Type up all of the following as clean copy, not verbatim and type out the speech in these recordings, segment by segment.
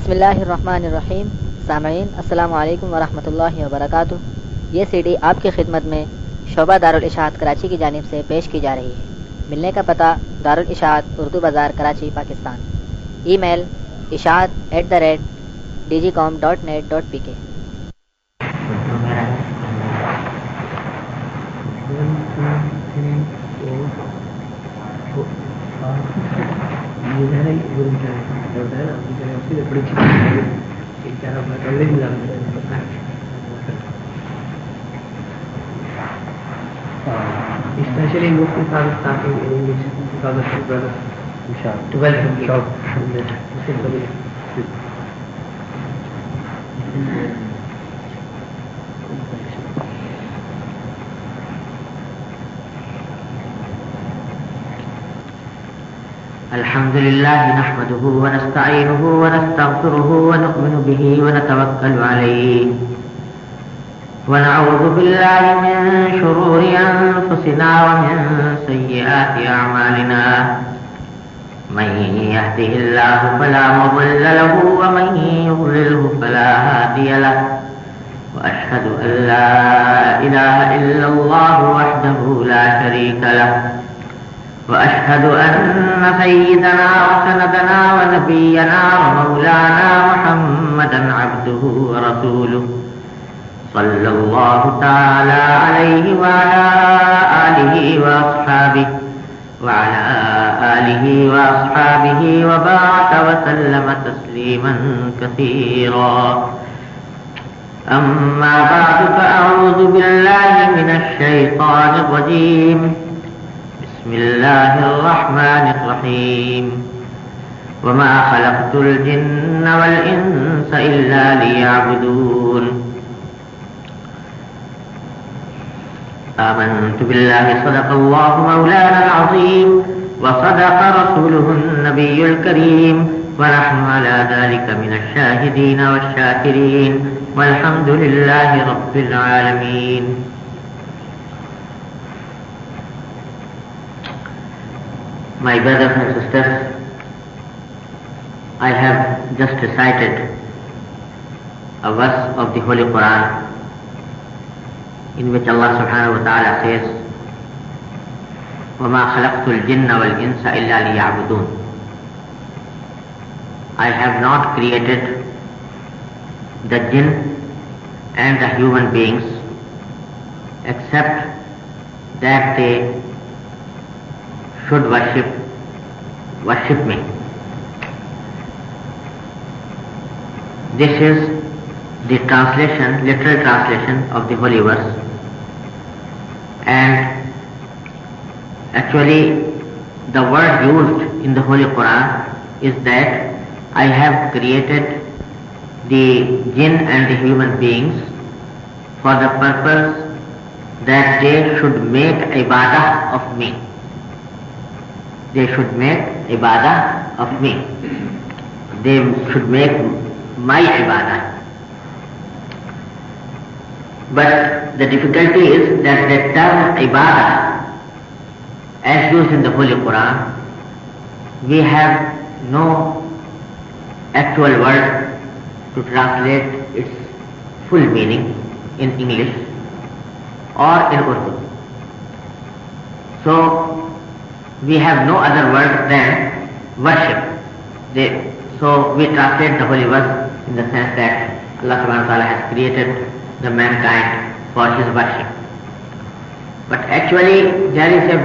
بسم اللہ الرحمن الرحیم. سامعین السلام علیکم ورحمۃ اللہ وبرکاتہ. یہ سی ڈی آپ کی خدمت میں شعبہ دارالاشاعت کراچی کی جانب سے پیش کی جا رہی ہے. ملنے کا پتہ دارالاشاعت اردو بازار کراچی پاکستان. ای میل ishaat@digicom.net.pk. Especially Muslims are starting in English because of his brother. To welcome him. Muslim community. الحمد لله نحمده ونستعينه ونستغفره ونؤمن به ونتوكل عليه ونعوذ بالله من شرور أنفسنا ومن سيئات أعمالنا. من يهده الله فلا مضل له ومن يضلله فلا هادي له. وأشهد أن لا إله إلا الله وحده لا شريك له. وأشهد أن سيدنا وسندنا ونبينا ومولانا محمدا عبده ورسوله صلى الله تعالى عليه وعلى آله وأصحابه وبارك وسلم تسليما كثيرا. أما بعد فأعوذ بالله من الشيطان الرجيم. بسم الله الرحمن الرحيم. وما خلقت الجن والإنس إلا ليعبدون. آمنت بالله صدق الله مولانا العظيم وصدق رسوله النبي الكريم ونحن على ذلك من الشاهدين والشاكرين والحمد لله رب العالمين. My brothers and sisters, I have just recited a verse of the Holy Quran in which Allah subhanahu wa ta'ala says, وَمَا خَلَقْتُ الْجِنَّ وَالْإِنسَ إِلَّا لِيَعْبُدُونَ. I have not created the jinn and the human beings except that they should worship me. This is the translation, literal translation of the holy verse. And actually the word used in the Holy Quran is that I have created the jinn and the human beings for the purpose that they should make ibadah of me. They should make ibadah of me. They should make my ibadah. But the difficulty is that the term ibadah, as used in the Holy Quran, we have no actual word to translate its full meaning in English or in Urdu. So we have no other word than worship. So we translate the holy verse in the sense that Allah subhanahu wa ta'ala has created the mankind for his worship. But actually there is a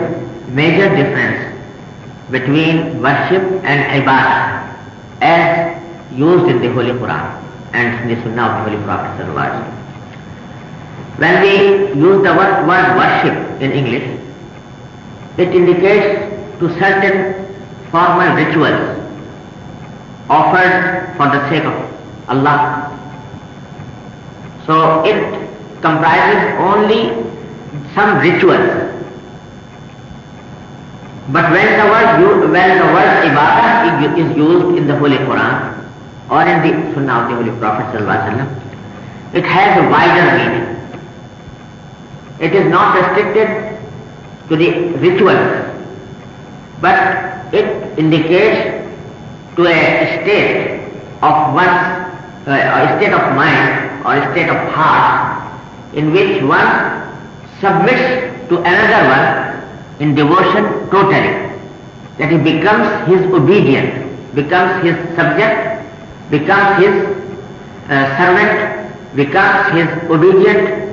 major difference between worship and ibadah as used in the Holy Quran and in the Sunnah of the Holy Prophet sallallahu alaihi wasallam. When we use the word worship in English, it indicates to certain formal rituals offered for the sake of Allah. So it comprises only some rituals. But when the word ibadah is used in the Holy Quran or in the Sunnah of the Holy Prophet sallallahu alaihi wasallam, it has a wider meaning. It is not restricted to the rituals, but it indicates to a state of one's a state of mind or a state of heart in which one submits to another one in devotion totally. That he becomes his obedient, becomes his subject, becomes his servant, becomes his obedient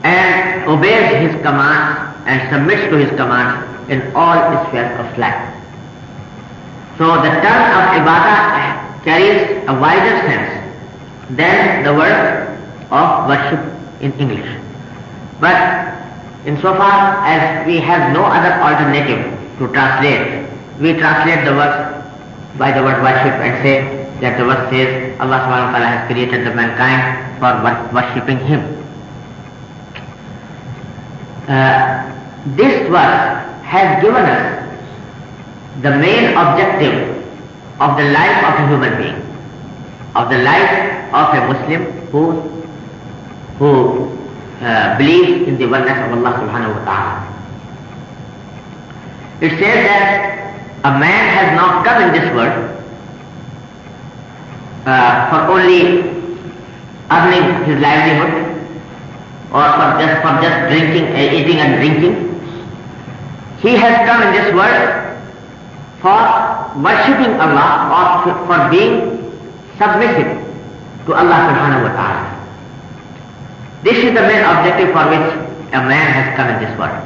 and obeys his commands and submits to his commands in all spheres of life. So the term of ibadah carries a wider sense than the word of worship in English. But insofar as we have no other alternative to translate, we translate the verse by the word worship and say that the verse says Allah subhanahu wa ta'ala has created the mankind for worshipping Him. This verse has given us the main objective of the life of a human being, of the life of a Muslim who believes in the oneness of Allah subhanahu wa ta'ala. It says that a man has not come in this world for only earning his livelihood or for just drinking, eating and drinking. He has come in this world for worshipping Allah or for being submissive to Allah subhanahu wa ta'ala. This is the main objective for which a man has come in this world.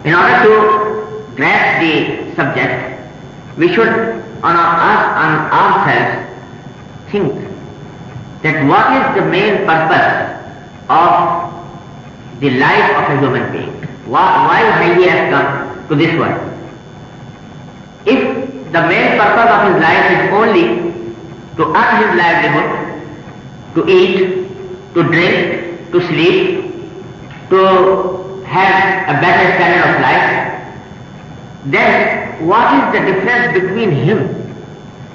In order to grasp the subject, we should on ourselves think that what is the main purpose of the life of a human being? Why he has come to this world? If the main purpose of his life is only to earn his livelihood, to eat, to drink, to sleep, to have a better standard of life, then what is the difference between him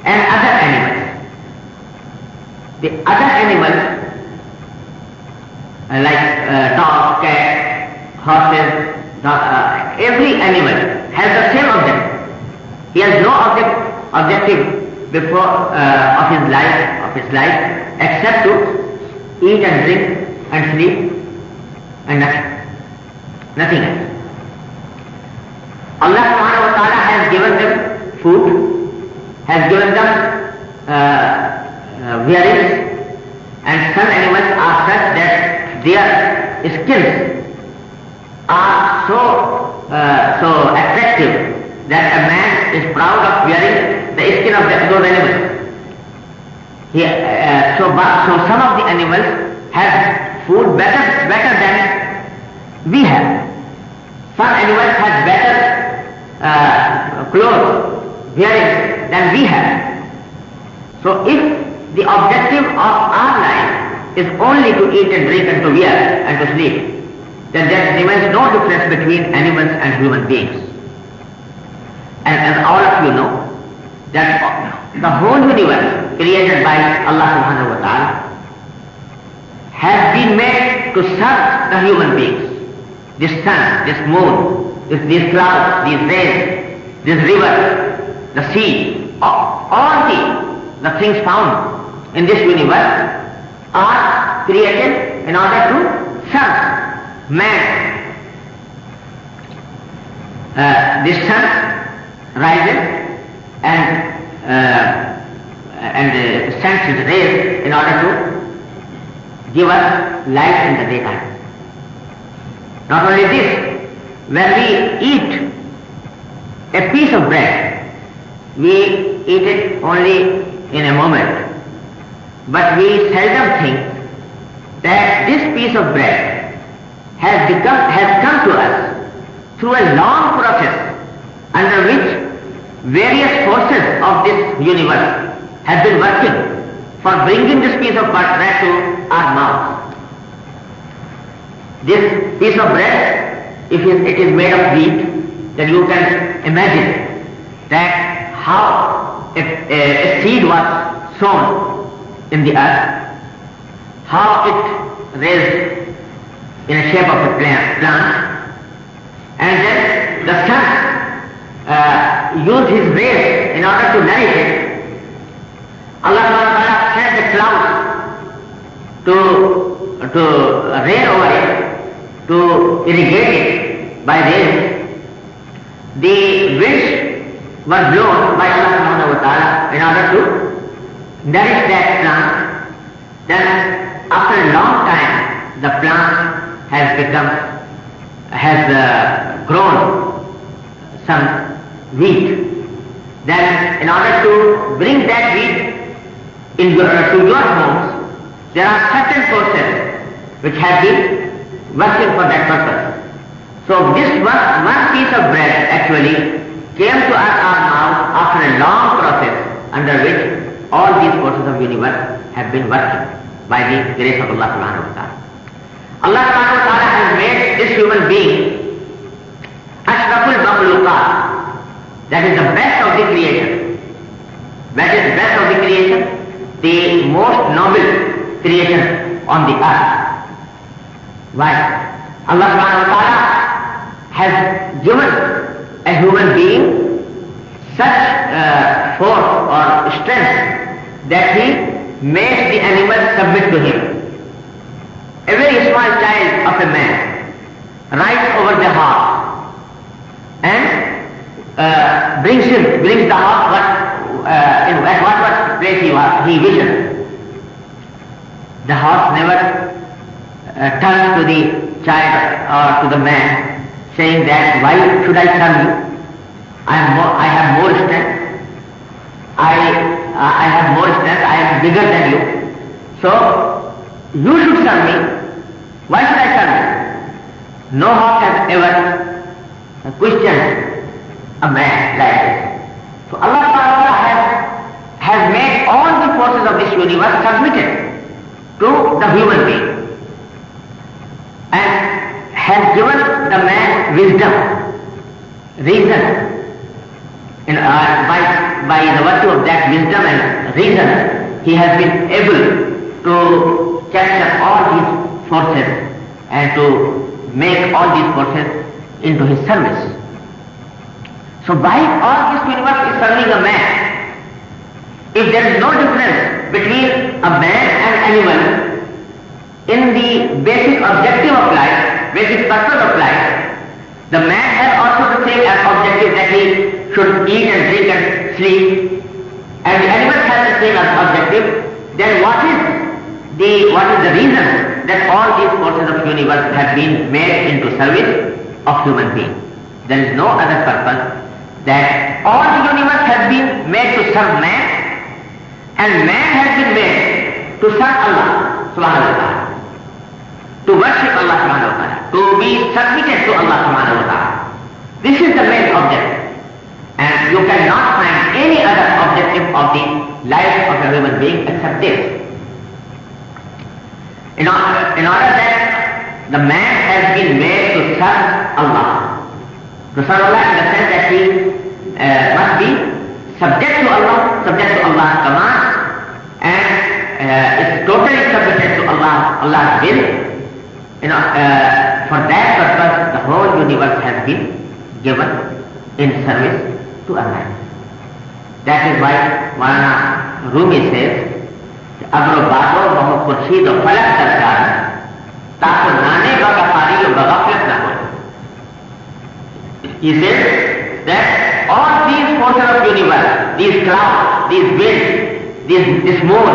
and other animals? The other animals like dogs, cats, horses, every animal has the same objective. He has no objective before of his life except to eat and drink and sleep and nothing else. Allah subhanahu wa ta'ala has given them food, has given them wearings, and some animals are such that their skins are so attractive that a man is proud of wearing the skin of those animals. So some of the animals have food better than we have. Some animals have better clothes, wearing than we have. So if the objective of our life is only to eat and drink and to wear and to sleep, then there remains no difference between animals and human beings. And as all of you know, that the whole universe created by Allah subhanahu wa ta'ala has been made to serve the human beings. This sun, this moon, these clouds, these rains, this river, the sea, all the things found in this universe are created in order to serve man. This sun rises and sends its rays in order to give us light in the daytime. Not only this, when we eat a piece of bread, we eat it only in a moment, but we seldom think that this piece of bread has come to us through a long process under which various forces of this universe have been working for bringing this piece of bread to our mouth. This piece of bread, if it is made of wheat, then you can imagine that how a seed was sown in the earth, how it raised in a shape of a plant, and then the sun used his rays in order to nourish it, rain over it, to irrigate it by rain. The winds were blown by Allah subhanahu wa ta'ala in order to nourish that plant. Then after a long time, the plant has grown some wheat. Then in order to bring that wheat to your homes, there are certain forces which have been working for that purpose. So this one piece of bread actually came to our mouth after a long process under which all these forces of universe have been working by the grace of Allah subhanahu wa ta'ala. Allah subhanahu wa ta'ala has made this human being Ashraful Makhluqat, that is the best of the creation. That is the best of the creation, the most noble creation on the earth. Why? Allah subhanahu wa ta'ala has given a human being such force or strength that he makes the animals submit to him. A very small child of a man rides over the horse and brings the horse at what place he wishes. The horse never turns to the child or to the man saying that, why should I serve you? I have more strength. I have more strength. I am bigger than you. So you should serve me. Why should I serve you? No horse has ever questioned a man like this. So Allah subhanahu wa ta'ala has made all the forces of this universe submitted to the human being and has given the man wisdom, reason. By the virtue of that wisdom and reason, he has been able to capture all these forces and to make all these forces into his service. So by all this universe is serving a man, if there is no difference between a man and animal in the basic objective of life, basic purpose of life, the man has also the same objective that he should eat and drink and sleep, and the animal has the same objective. Then what is the reason that all these forces of universe have been made into service of human being? There is no other purpose that all the universe has been made to serve man, and man has been made to serve Allah subhanahu wa ta'ala, to worship Allah subhanahu wa ta'ala, to be submitted to Allah subhanahu wa ta'ala. This is the main object, and you cannot find any other objective of the life of a human being except this. In order that the man has been made to serve Allah. To serve Allah in the sense that he must be subject to Allah's command, and is totally submitted to Allah's will. For that purpose, the whole universe has been given in service to a man. That is why Maulana Rumi says, "Agro bato baho kursid o falak sarkar, taako nane baga pari o bagaflat na ho." He says that all these forces of universe, these clouds, these winds, this moon,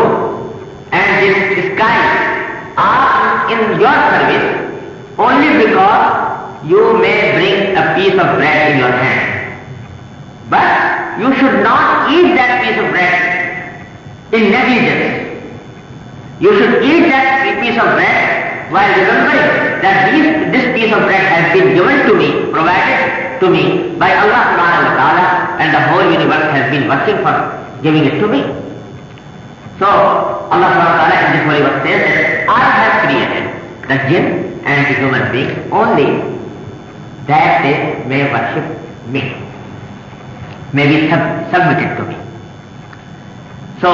and this sky are in your service only because you may bring a piece of bread in your hand. But you should not eat that piece of bread in negligence. You should eat that piece of bread while remembering that this piece of bread has been given to me, provided to me by Allah subhanahu wa ta'ala, and the whole universe has been working for giving it to me. So Allah subhanahu wa ta'ala in this holy verse says that I have created the jinn and the human being only that they may worship me, may be submitted to me. So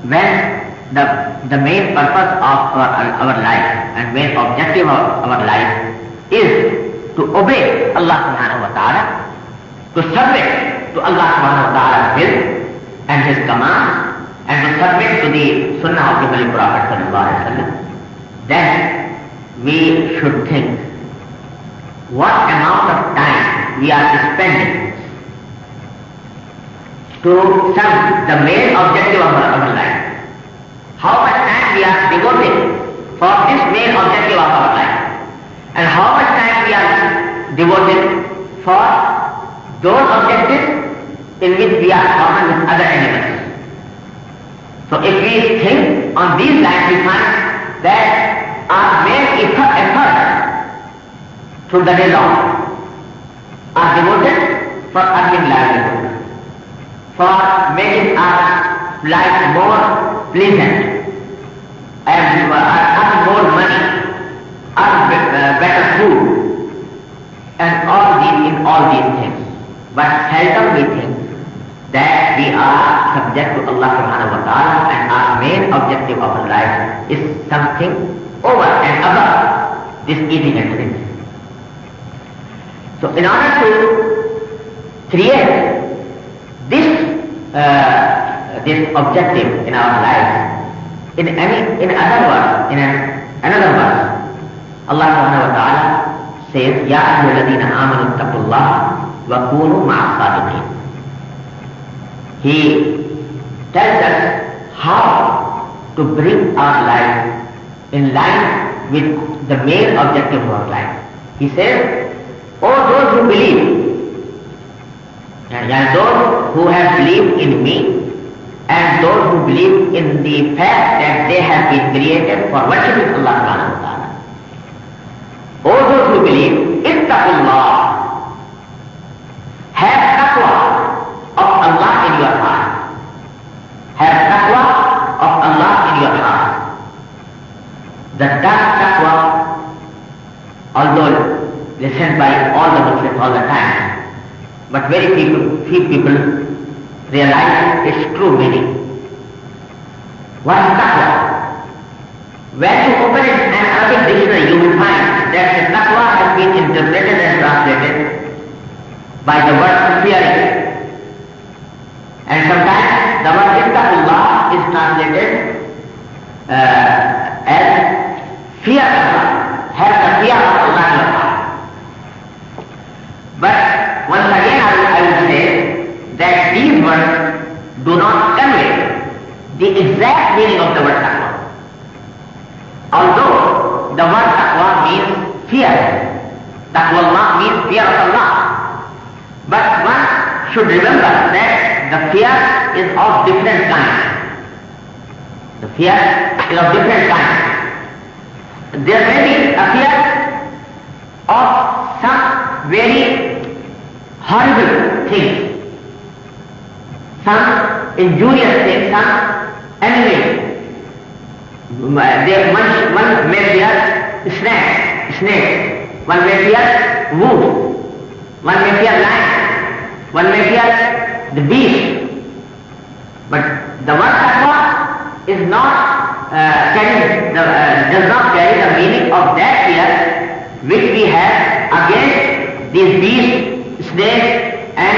when the main purpose of our life and main objective of our life is to obey Allah subhanahu wa ta'ala, to submit to Allah subhanahu wa ta'ala's will and His commands, and to submit to the Sunnah of the Holy Prophet sallallahu alaihi wasallam, then we should think what amount of time we are spending to serve the main objective of our life. How much time we are devoting for this main objective of our life, and how much time we are devoting for those objectives in which we are common with other animals. So if we think on these lines, we find that our main effort through the day long are devoted for earning livelihood, for making our life more pleasant, and earn more money, earn better food, and all these things. But seldom we think that we are subject to Allah subhanahu wa ta'ala, and our main objective of our life is something over and above this eating and drinking. So in order to create this objective in our life, in another verse, Allah subhanahu wa ta'ala says, Ya ayyuhalladhina amanu ittaqullaha wa kunu ma'as sadiqin. He tells us how to bring our life in line with the main objective of our life. He says, O those who believe, and those who have believed in me, and those who believe in the fact that they have been created for worshiping Allah subhanahu wa ta'ala. O those who believe, ittaqullah, have taqwa of Allah in your heart. Have taqwa of Allah in your heart. The term taqwa, although listened by all the Muslims all the time, but very few people realize its true meaning. What is taqwa? When you open it in an Arabic dictionary, you will find that the taqwa has been interpreted and translated by the word fearing. And sometimes the word ittaqullah is translated as fear of Allah. Have the fear of Allah in your heart. But once again I will say that these words do not convey the exact meaning of the word taqwa. Although the word taqwa means fear, taqwallah means fear of Allah. But one should remember that the fear is of different kinds. The fear is of different kinds. There may be a fear of some very horrible things, some injurious things, some enemy. One may fear snake, one may fear wolf, one may fear lion, one may fear the beast. But the word taqwa is not does not carry the meaning of that fear which we have against these beasts, snakes, and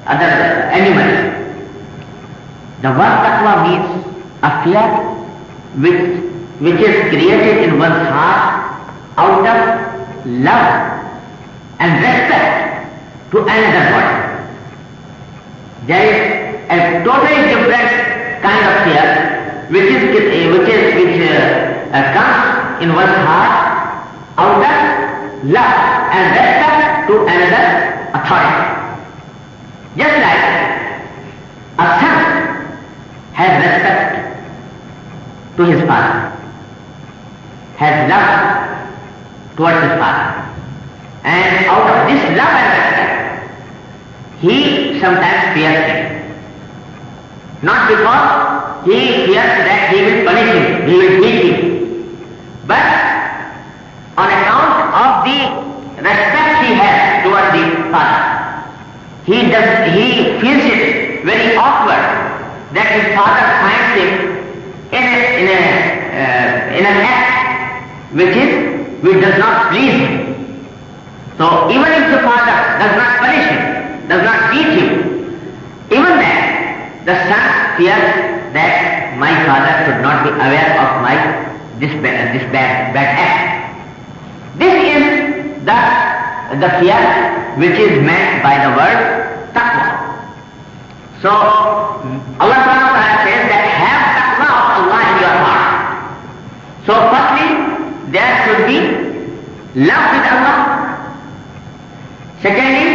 other animals. The word taqwa means a fear which is created in one's heart out of love and respect to another body. There is a totally different kind of fear which comes in one's heart out of love and respect to another authority. Just like a son has respect to his father, has love towards his father, and out of this love and respect, he sometimes fears him. Not because he fears that he will punish him, he will beat him, but on account of the respect he has towards the father. He feels it very awkward that his father finds him in an act which does not please him. So even if the father does not punish him, does not beat him, even then the son fears that my father should not be aware of this bad act. This is the fear which is meant by the word taqwa. So Allah subhanahu wa ta'ala says that have taqwa of Allah in your heart. So firstly, there should be love with Allah. Secondly,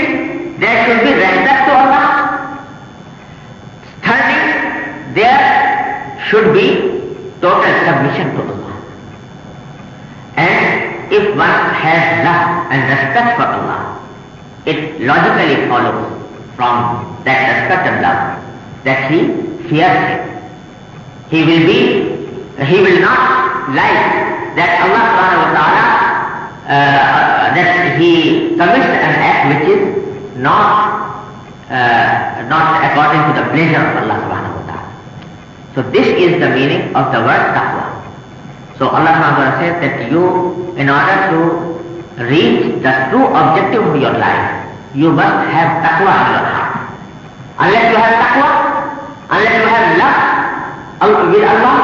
there should be respect to Allah. Thirdly, there should be total submission to Allah. And if one has love and respect for Allah, it logically follows from that respect and love that he fears Him. He will not like that Allah subhanahu wa ta'ala that he commits an act which is not according to the pleasure of Allah subhanahu wa ta'ala. So this is the meaning of the word taqwa. So Allah subhanahu wa ta'ala says that you, in order to reach the true objective of your life, you must have taqwa in your heart. Unless you have taqwa, unless you have love with Allah,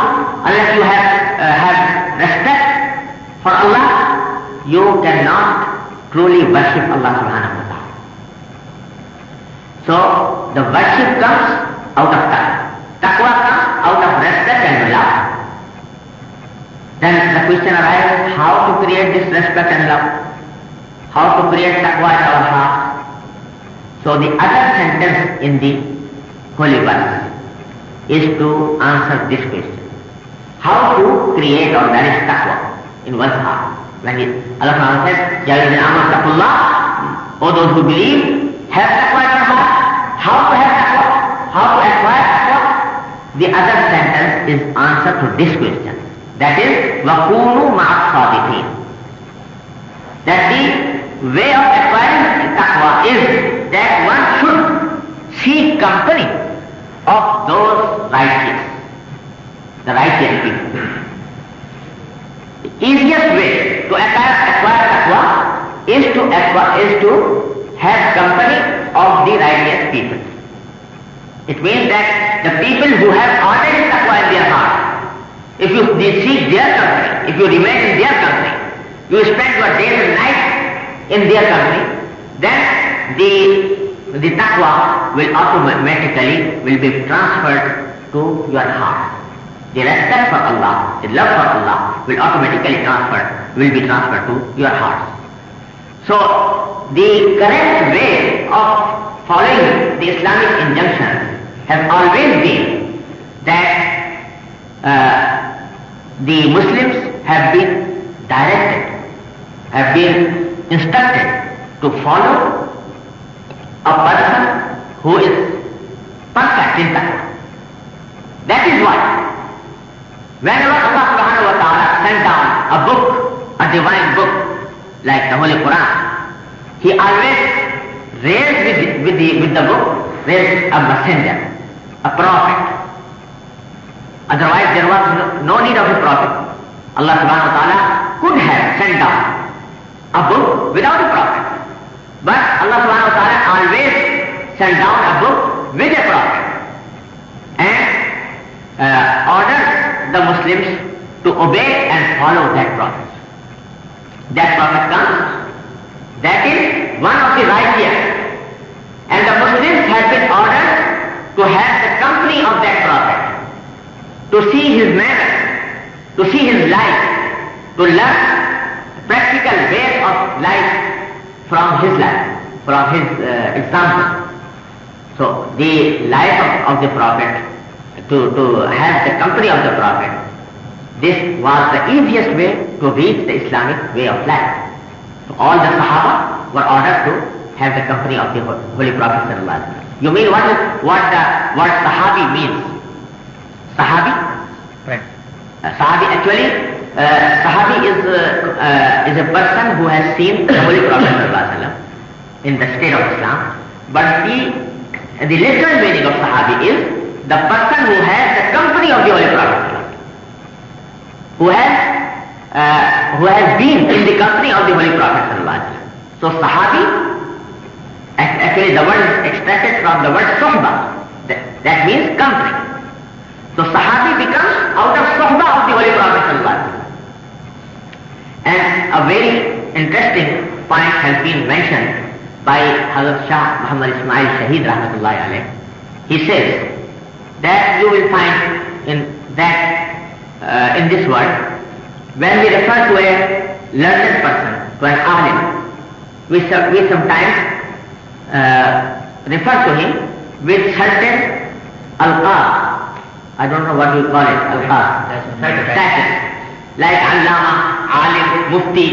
unless you have respect for Allah, you cannot truly worship Allah subhanahu wa ta'ala. So the worship comes out of taqwa. Taqwa comes out of respect and love. Then the question arises, how to create this respect and love? How to create taqwa in our heart? So the other sentence in the Holy Verse is to answer this question. How to create or nourish taqwa in one's heart? When Allah Ta'ala says, Ya ayyuhallazina amanu taqullah, O those who believe, have taqwa in your heart. How to have taqwa? How to acquire taqwa? The other sentence is answer to this question. That is, وَكُونُوا مَعَ الصَّادِقِينَ. That the way of acquiring taqwa is that one should seek company of those righteous, the righteous people. The easiest way to acquire taqwa is to have company of the righteous people. It means that the people who have already taqwa in their heart, if you seek their company, if you remain in their company, you spend your days and nights in their company, then the taqwa will automatically be transferred to your heart. The respect for Allah, the love for Allah will automatically be transferred to your heart. So the correct way of following the Islamic injunctions has always been that the Muslims have been directed, have been instructed to follow a person who is perfect in taqwa. That is why whenever Allah subhanahu wa ta'ala sent down a book, a divine book like the Holy Quran, He always raised with the book, raised a messenger, a prophet. Otherwise there was no need of a prophet. Allah subhanahu wa ta'ala could have sent down a book without a prophet. But Allah subhanahu wa ta'ala always sent down a book with a prophet and ordered the Muslims to obey and follow that prophet. That prophet comes, that is one of the righteous, and the Muslims have been ordered to have the company of that prophet, to see his manners, to see his life, to learn practical ways of life from his life, from his example. So the life of the prophet, to have the company of the prophet, this was the easiest way to reach the Islamic way of life. So all the Sahaba were ordered to have the company of the Holy Prophet sallallahu alaihi wasallam. You mean what Sahabi means? Sahabi? Right. Sahabi actually, Sahabi is a person who has seen the Holy Prophet sallallahu alaihi wasallam in the state of Islam. But the literal meaning of Sahabi is the person who has the company of the Holy Prophet, who has been in the company of the Holy Prophet. So Sahabi, actually the word is extracted from the word Sohbah, that means company. So Sahabi becomes suhbah of the Holy Prophet sallallahu alaihi wasallam. And a very interesting point has been mentioned by Hazrat Shah Muhammad Ismail Shaheed rahmatullahi alayh. He says that you will find in this word, when we refer to a learned person, to an alim, we sometimes refer to him with certain alqab. I don't know what you call it, alqab. Titles. Like Allama, Alim, Mufti,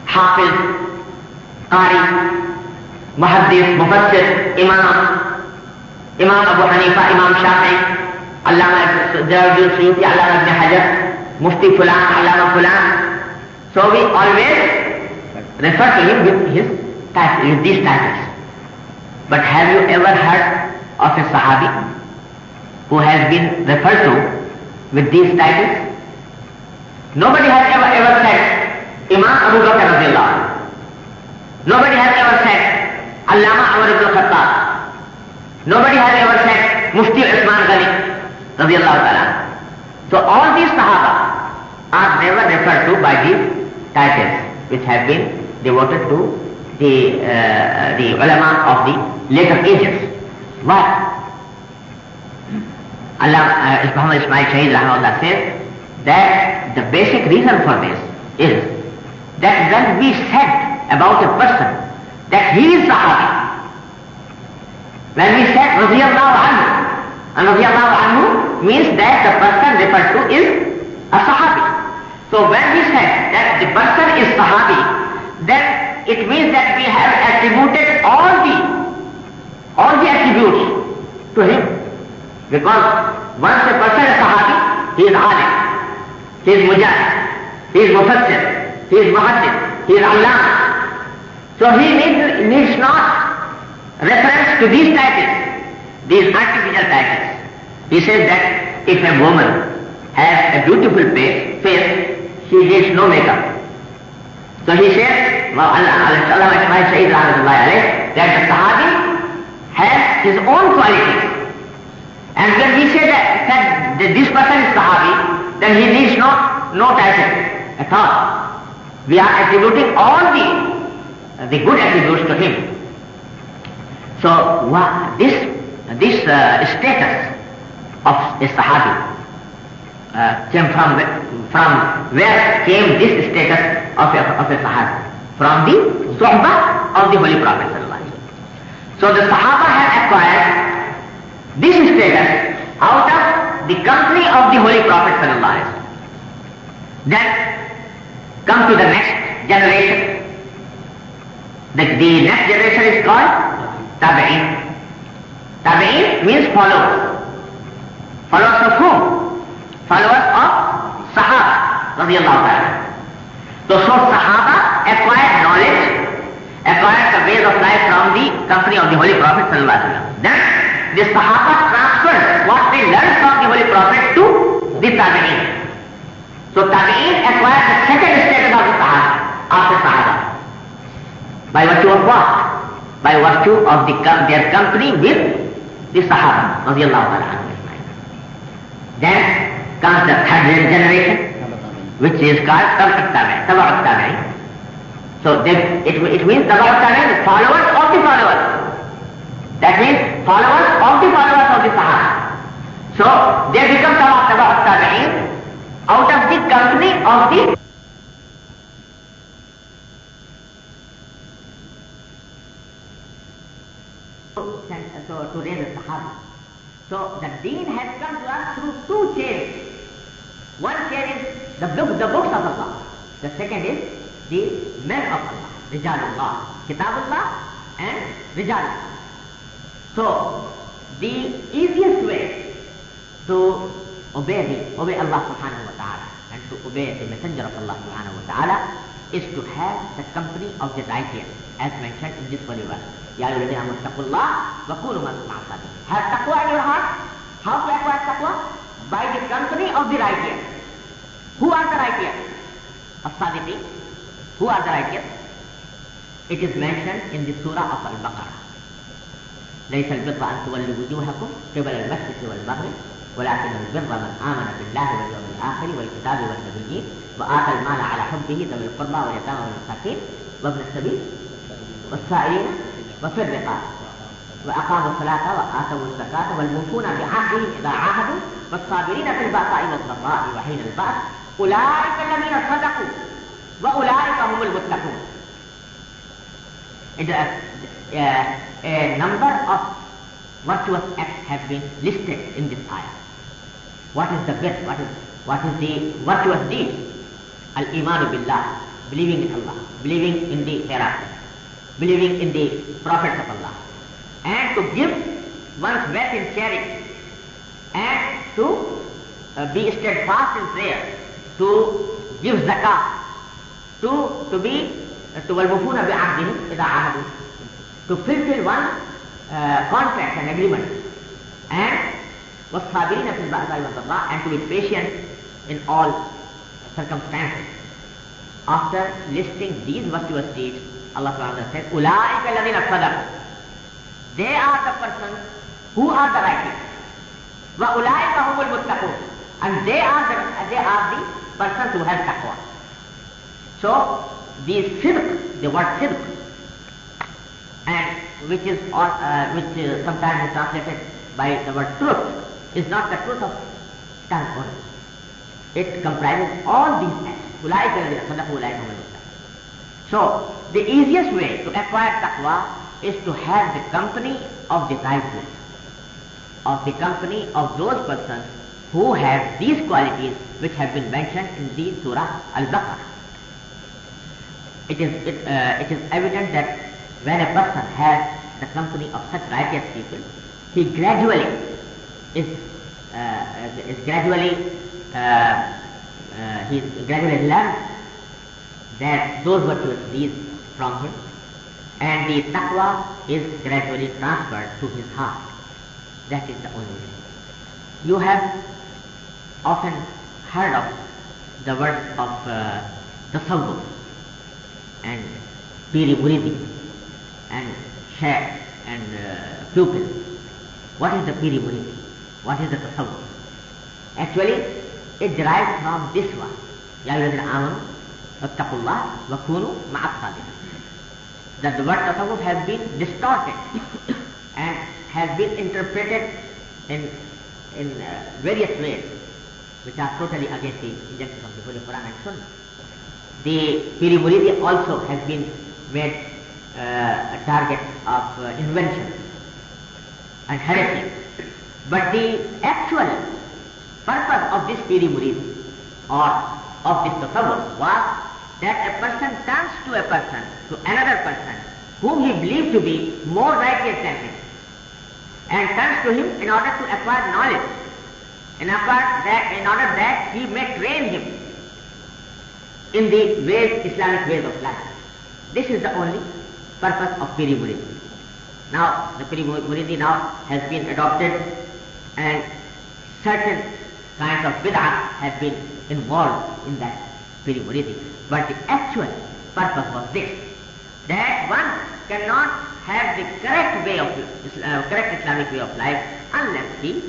Hafiz, Qari, Muhaddis, Mufassir, Imam Abu Hanifa, Imam Shafi'i, Allama Jalaluddin Suyuti, Allama Ibn Hajar, Mufti Fulan, Allama Fulan. So we always refer to him with these titles. But have you ever heard of a Sahabi who has been referred to with these titles? Nobody has ever said Imam Abu Bakr radiyallahu anhu. Nobody has ever said Allama Umar ibn Khattab. Nobody has ever said Mufti Usman Ghani radiyallahu ta'ala. So all these Sahaba are never referred to by these titles which have been devoted to the ulama of the later ages. Why? Muhammad Ismail Shaheed rahimahullah says that the basic reason for this is that when we said about a person that he is Sahabi, when we said radiyallahu anhu, and radiyallahu anhu means that the person referred to is a Sahabi. So when we said that the person is Sahabi, then it means that we have attributed all the attributes to him. Because once a person is Sahabi, he is Alim, he is Mujahid, he is Mufassir, he is Muhaddis, he is Allama. So he needs not reference to these titles, these artificial titles. He says that if a woman has a beautiful face, she needs no makeup. So he says, that the Sahabi has his own qualities. And when we say that this person is Sahabi, then he needs no title at all. We are attributing all the good attributes to him. So this status of a Sahabi came from where came this status of a Sahabi? From the Suhbah of the Holy Prophet sallallahu alaihi wasallam. So the Sahaba have acquired this status out of the company of the Holy Prophet sallallahu alaihi wasallam. Then come to the next generation. The next generation is called Tabi'in. Tabi'in means followers. Followers of whom? Followers of Sahaba radiyallahu ta'ala. So Sahaba acquired knowledge, acquired the ways of life from the company of the Holy Prophet sallallahu alaihi wasallam. Then the Sahaba transferred what they learned from the Holy Prophet to the Tabi'in. So Tabi'in acquired the second status of the Sahaba after Sahaba. By virtue of what? By virtue of their company with the Sahaba radiyallahu ta'ala. Then comes the third generation, which is called Tabi'ut Tabi'in. So it means Tabi'ut Tabi'in, followers of the followers. That means followers of the Sahaba. So they become Tabi'ut Tabi'in out of the company of the to raise the Sahaba. So the deen has come to us through two chains. One chain is the books of Allah. The second is the men of Allah, Rijalullah, Kitabullah and Rijalullah. So the easiest way to obey Allah subhanahu wa ta'ala and to obey the messenger of Allah subhanahu wa ta'ala is to have the company of the righteous, as mentioned in this holy verse. Ya ayyuhalladhina amanu taqullaha wa kunu ma'as sadiqin. Have taqwa in your heart. How to acquire taqwa? By the company of the righteous. Who are the righteous? As-sadiqin. Who are the righteous? It is mentioned in the surah of Al-Baqarah. ليس البر أن تولوا وجوهكم قبل المشرق والمغرب ولكن البر من آمن بالله واليوم الآخر والكتاب والنبيين وآتى المال على حبه ذوي القربى واليتامى والمساكين وابن السبيل والسائلين وفي الرقاب وأقاموا الصلاة وآتوا الزكاة والموفون بعهدهم إذا عاهدوا والصابرين في البأساء والضراء وحين البأس أولئك الذين صدقوا وأولئك هم المتقون. A number of virtuous acts have been listed in this ayah. What is the best? What is the virtuous deed? Al-Imanu Billah, believing in Allah, believing in the hereafter, believing in the prophets of Allah, and to give one's wealth in charity, and to be steadfast in prayer, to give zakah, to be wal-mufuna bi'ahdihim idha ahadu, to fulfill one's contracts and agreements, and was-sabirina fil ba'sa'i wad-dharra, and to be patient in all circumstances. After listing these virtuous deeds, Allah subhanahu wa ta'ala says, Ulaika alladhina sadaqu. They are the persons who are the righteous. Wa ulaika humul muttaqun. And they are the persons who have taqwa. So, the sidq, the word sidq, and which sometimes is translated by the word truth, is not the truth of tongue only. It comprises all these acts. Ulaika alladhina sadaqu, ulaika humul muttaqun. So, the easiest way to acquire taqwa is to have the company of the righteous, of the company of those persons who have these qualities which have been mentioned in the Surah Al-Baqarah. It is evident that when a person has the company of such righteous people, he gradually learns that those virtuous deeds from him, and the taqwa is gradually transferred to his heart. That is the only way. You have often heard of the words of tasawwuf and piri muridi and shaykh and pupil. What is the piri muridi? What is the tasawwuf? Actually, it derives from this one. Ya ayyuhallazina amanu wattaqullah wa kunu ma'as sadiqin. That the word tasawwuf has been distorted and has been interpreted in various ways which are totally against the injunctions of the Holy Quran and Sunnah. The piri muridi also has been made a target of invention and heresy. But the actual purpose of this piri muridi or of this tasawwuf was that a person turns to another person whom he believes to be more righteous than him, and turns to him in order to acquire knowledge, in order that he may train him in the Islamic ways of life. This is the only purpose of piri muridi. Now, the piri muridi now has been adopted, and certain kinds of bid'ah have been involved in that piri muridi. But the actual purpose was this, that one cannot have the correct Islamic way of life unless he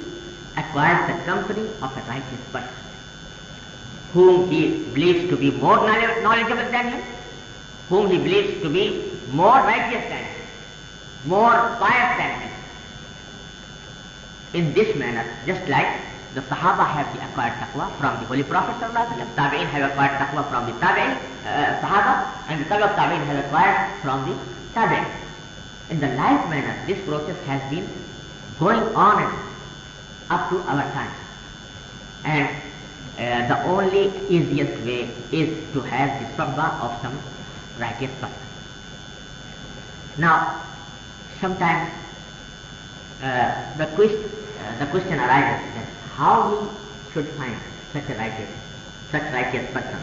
acquires the company of a righteous person, whom he believes to be more knowledgeable than him, whom he believes to be more righteous than him, more pious than him. In this manner, just like the Sahaba have acquired taqwa from the Holy Prophet ﷺ, Tabi'in have acquired taqwa from the Sahaba, and the Tabi' of Tabi'in have acquired from the Tabi'in. In the like manner, this process has been going on up to our time. And the only easiest way is to have the suhbah of some righteous person. Now, sometimes the question arises that how we should find such righteous person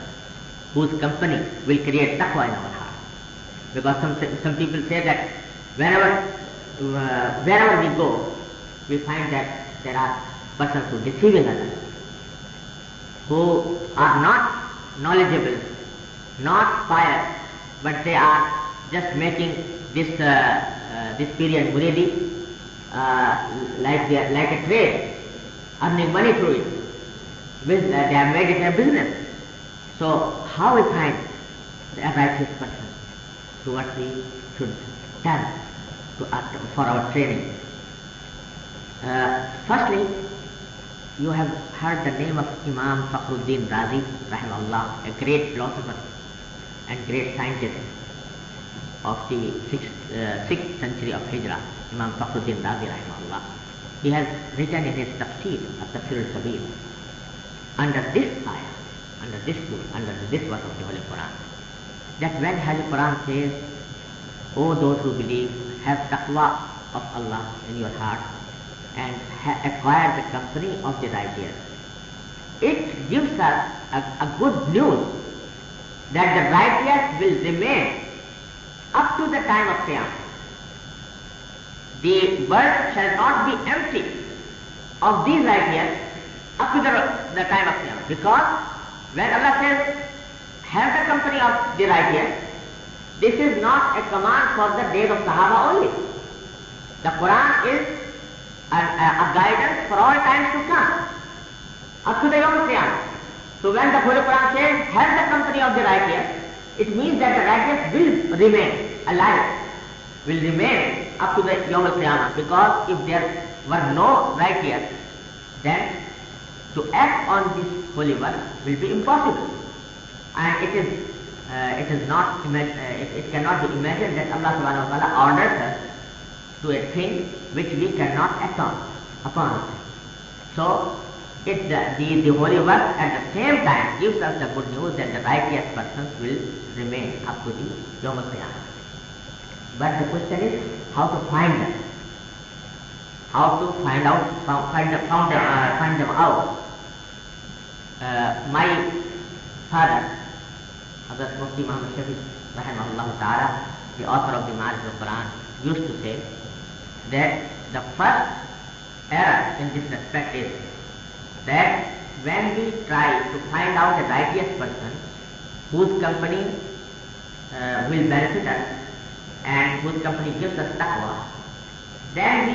whose company will create taqwa in our heart. Because some people say that wherever we go, we find that there are persons who are deceiving others, who are not knowledgeable, not pious, but they are just making this piri muridi like a trade, earning money through it. They have made it a business. So how we find a righteous person to what we should turn for our training? Firstly, you have heard the name of Imam Fakhruddin Razi, rahimahullah, a great philosopher and great scientist of the 6th century of Hijrah, Imam Fakhruddin Razi, rahimahullah. He has written in his Tafsir, At-Tafsir al-Kabir, under this ayah, under this verse of the Holy Quran, that when Holy Quran says, "O those who believe, have taqwa of Allah in your heart and acquire the company of the righteous," it gives us a good news that the righteous will remain up to the time of Qiyamah. The world shall not be empty of these righteous up to the time of Qiyamah. Because when Allah says, have the company of the righteous, this is not a command for the days of Sahaba only. The Quran is a guidance for all times to come, up to the Yawm al-Qiyamah. So when the Holy Quran says, have the company of the righteous, it means that the righteous will remain alive, will remain up to the Yawm al-Qiyamah. Because if there were no righteous, then to act on this holy work will be impossible. And it cannot be imagined that Allah subhanahu wa ta'ala orders us to a thing which we cannot act upon. So the holy work at the same time gives us the good news that the righteous persons will remain up to the Yawm al-Qiyamah. But the question is how to find them. How to find them out. My father, Hazrat Mufti Muhammad Shafiq, rahimahullah ta'ala, the author of the Ma'arij al-Quran, used to say that the first error in this respect is that when we try to find out a righteous person whose company will benefit us and whose company gives us taqwa, then we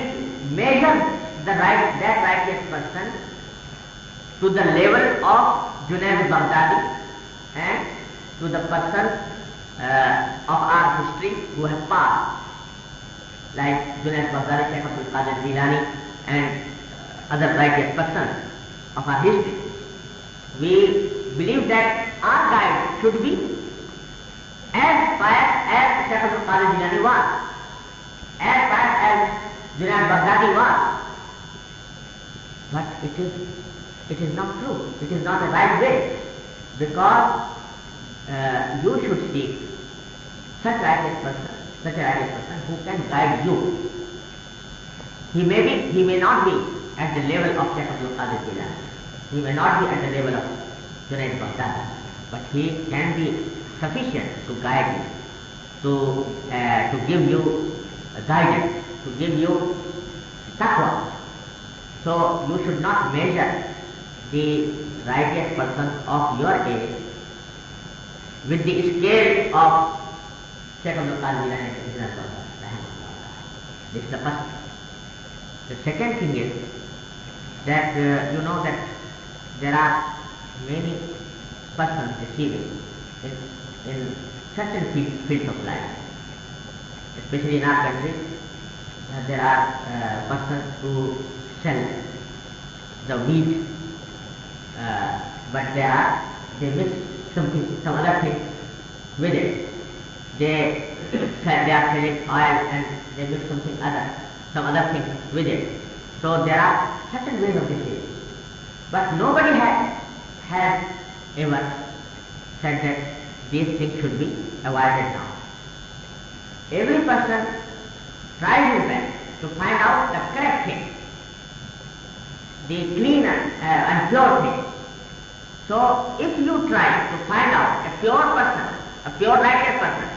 measure that righteous person to the level of Junaid al-Baghdadi and to the person of our history who have passed, like Junaid al-Baghdadi, Shaykh Abdul Qadir Jilani and other righteous persons of our history. We believe that our guide should be as pious as Shaykh Abdul Qadir Jilani was, as pious as Junaid al-Baghdadi was. But it is not true. It is not the right way, because you should seek such a righteous person who can guide you. He may not be at the level of Shaykh Abdul Qadir Jilani. He may not be at the level of Junaid al-Baghdadi, but he can be sufficient to guide you, to give you guidance, to give you taqwa. So you should not measure the righteous person of your age with the scale of Shaykh Abdul Qadir Jilani and Junaid al-Baghdadi. This is the first thing. The second thing is that you know that there are many persons receiving in certain fields of life, especially in our country. There are persons who sell the wheat, but they mix some other thing with it. They are selling oil and they mix some other thing with it. So there are certain ways of deceiving. But nobody has ever said that these things should be avoided now. Every person tries his best to find out the correct thing, the clean and pure thing. So if you try to find out a pure person, a pure righteous person,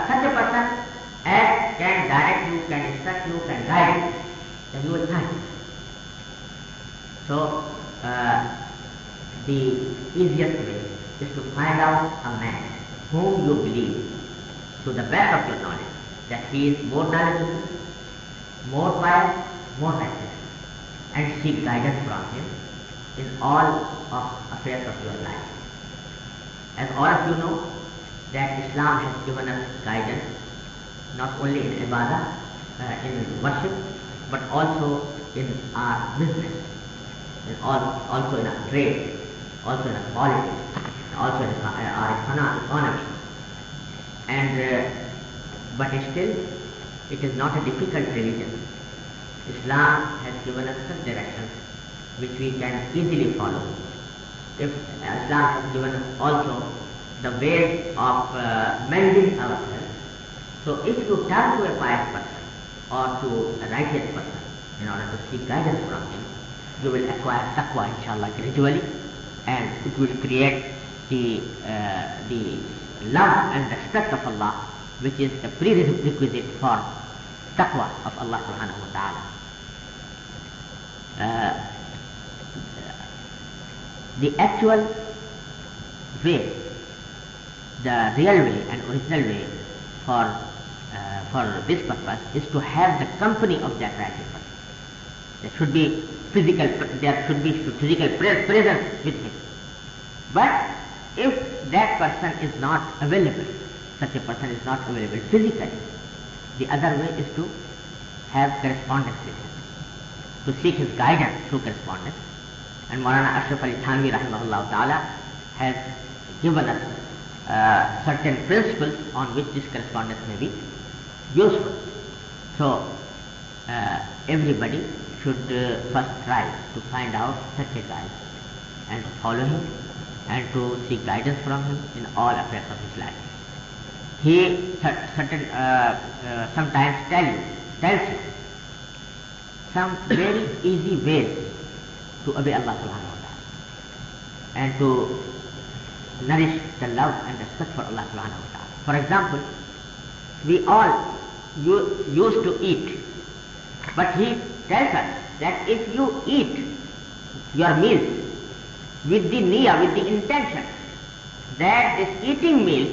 such a person as can direct you, can instruct you, can guide you, then you will find it. So the easiest way is to find out a man whom you believe, to the best of your knowledge, that he is more knowledgeable, more pious, more righteous. and seek guidance from him in all of affairs of your life. As all of you know, that Islam has given us guidance not only in ibadah, in worship, but also in our business, also in our trade, also in our politics, also in our economy. And but still, it is not a difficult religion. Islam has given us such directions which we can easily follow. If Islam has given us also the ways of mending ourselves. So if you turn to a pious person or to a righteous person in order to seek guidance from him, you will acquire taqwa, inshallah, gradually, and it will create the love and respect of Allah, which is the prerequisite for taqwa of Allah subhanahu wa ta'ala. The actual way, the real way and original way for this purpose is to have the company of that righteous person. There should be physical presence with him. But if that person is not available, such a person is not available physically, the other way is to have correspondence with him, to seek his guidance through correspondence. And Maulana Ashraf Ali Thanvi rahimahullah ta'ala has given us certain principles on which this correspondence may be useful. So everybody should first try to find out such a guide and to follow him and to seek guidance from him in all affairs of his life. He sometimes tells you some very easy ways to obey Allah subhanahu wa ta'ala and to nourish the love and respect for Allah subhanahu wa ta'ala. For example, we all used to eat, but he tells us that if you eat your meals with the niyyah, with the intention that this eating meal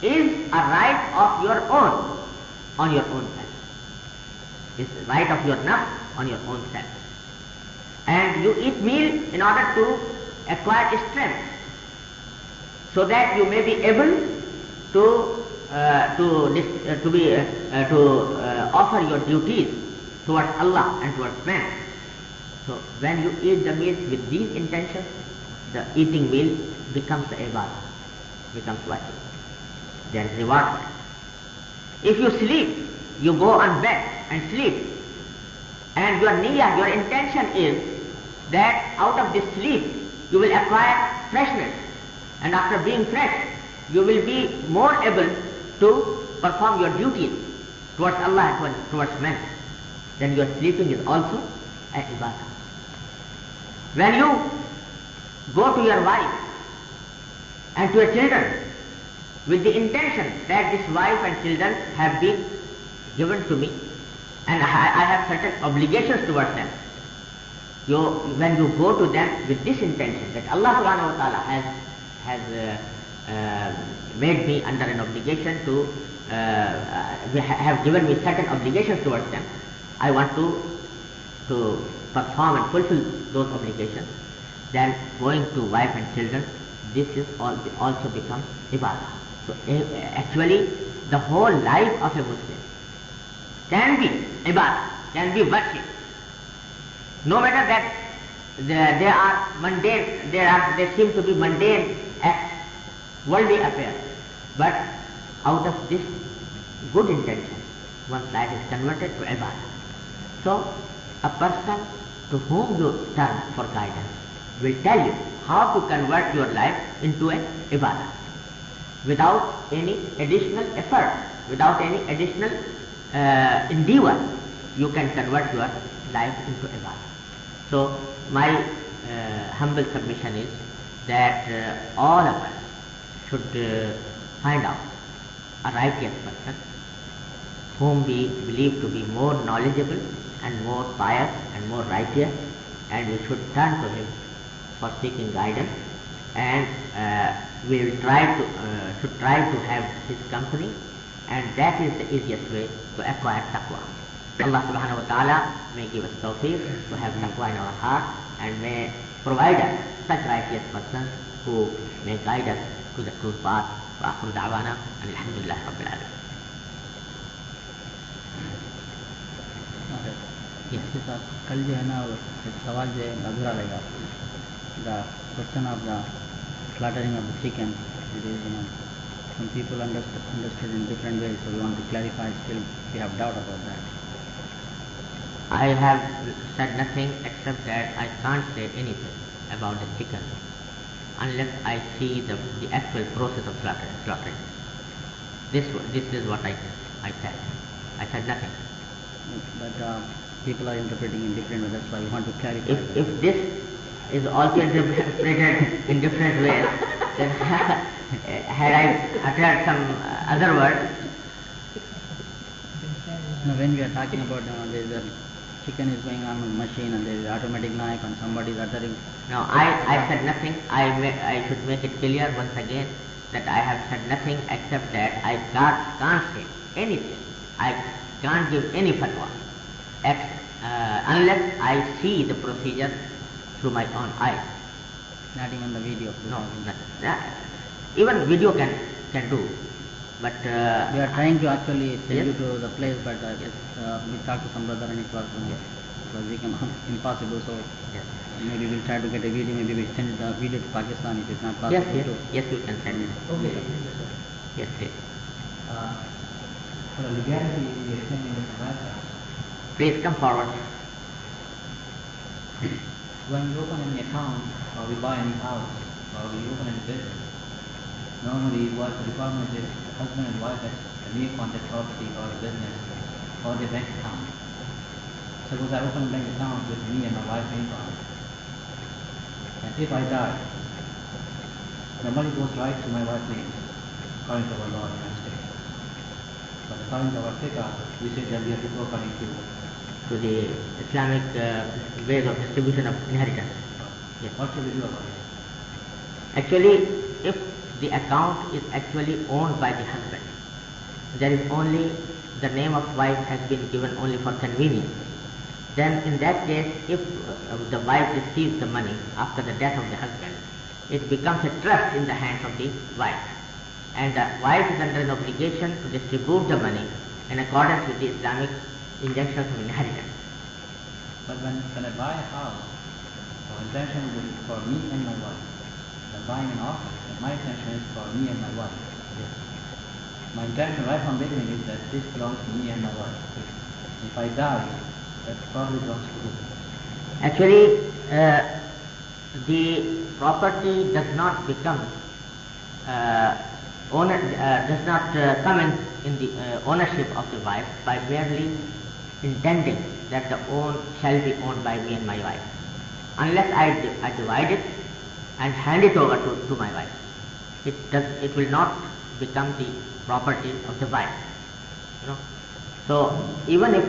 is a right of your own, on your own self. It's a right of your nafs on your own self. And you eat meal in order to acquire strength, so that you may be able to offer your duties towards Allah and towards man. So when you eat the meal with these intentions, the eating meal becomes the ibadah, becomes worship. There is reward for it. If you sleep, you go on bed and sleep, and your niyyah, your intention is that out of this sleep you will acquire freshness, and after being fresh you will be more able to perform your duties towards Allah and towards men. Then your sleeping is also an ibadah. When you go to your wife and to your children with the intention that this wife and children have been given to me and I have certain obligations towards them, when you go to them with this intention that Allah subhanahu wa ta'ala has made me under an obligation to have given me certain obligations towards them, I want to perform and fulfill those obligations, then going to wife and children, this is also becomes ibadah. So actually the whole life of a Muslim can be ibadah, can be worship. No matter that they are mundane, they seem to be mundane acts, worldly affairs, but out of this good intention, one's life is converted to ibadah. So a person to whom you turn for guidance will tell you how to convert your life into an ibadah without any additional effort, without any additional endeavor. You can convert your life into ibadah. So my humble submission is that all of us should find out a righteous person whom we believe to be more knowledgeable and more pious and more righteous, and we should turn to him for seeking guidance, and we will should try to have his company, and that is the easiest way to acquire taqwa. Allah subhanahu wa ta'ala may give us tawfiq to have taqwa in our heart and may provide us such righteous persons who may guide us to the true path. Wa akhiru da'wana alhamdulillah rabbil alamin. Yes. कल जो है ना एक सवाल जो है अधूरा रहेगा. The question of the slaughtering of the chicken. It is, some people understood in different ways, so we want to clarify. Still, we have doubt about that. I have said nothing except that I can't say anything about the chicken unless I see the actual process of slaughtering. This is what I said. I said nothing. But people are interpreting in different ways. That's why we want to clarify. If this is also interpreted in different ways, then had I uttered some other words. Now, when we are talking about there's a chicken is going on a machine and there is automatic knife and somebody is uttering. No, I said nothing. I should make it clear once again that I have said nothing except that I can't say anything. I can't give any fatwa unless I see the procedure through my own eyes. Not even the video. No, nothing. Even video can do. But we are trying to actually send yes. you to the place, but we talked to some brother and it was become impossible. So yes. maybe we'll try to get a video. Maybe we send the video to Pakistan if it's not possible. Yes, you can send it. Okay. Yes. For the legality, we explain in America. Please come forward. When we open any account or we buy any house or we open any business, normally what the requirement is the husband and wife has a name on that property or a business or their bank account. Suppose I open a bank account with me and my wife's name on it. And if I die, the money goes right to my wife's name, according to our law in the United States. But according to our fiqh, we say that we have to go according to the Islamic ways of distribution of inheritance. Yes. What should we do about it? Actually, if the account is actually owned by the husband, there is only the name of wife has been given only for convenience. Then in that case, if the wife receives the money after the death of the husband, it becomes a trust in the hands of the wife. And the wife is under an obligation to distribute the money in accordance with the Islamic injunctions of inheritance. But when I buy a house, the intention is for me and my wife. I'm buying an office, and my intention is for me and my wife. Yes. My intention right from the beginning is that this belongs to me and my wife. If I die, that property belongs to who? Actually, the property does not become does not come in the ownership of the wife by merely intending that the own shall be owned by me and my wife. Unless I divide it and hand it over to my wife, it will not become the property of the wife. So even if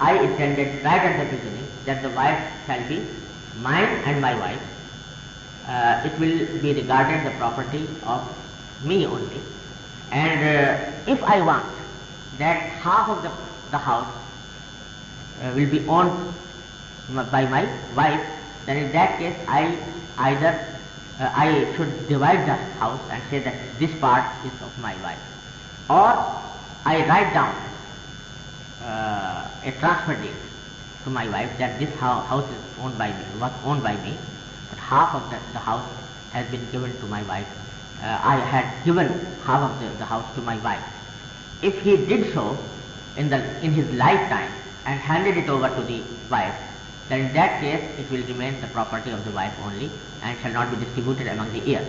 I intended right at the beginning that the wife shall be mine and my wife, it will be regarded the property of me only. And if I want that half of the house will be owned by my wife, then in that case I should divide the house and say that this part is of my wife, or I write down a transfer deed to my wife that this house is owned by me, was owned by me, but half of the house has been given to my wife. I had given half of the house to my wife. If he did so in his lifetime and handed it over to the wife, then in that case it will remain the property of the wife only and shall not be distributed among the heirs.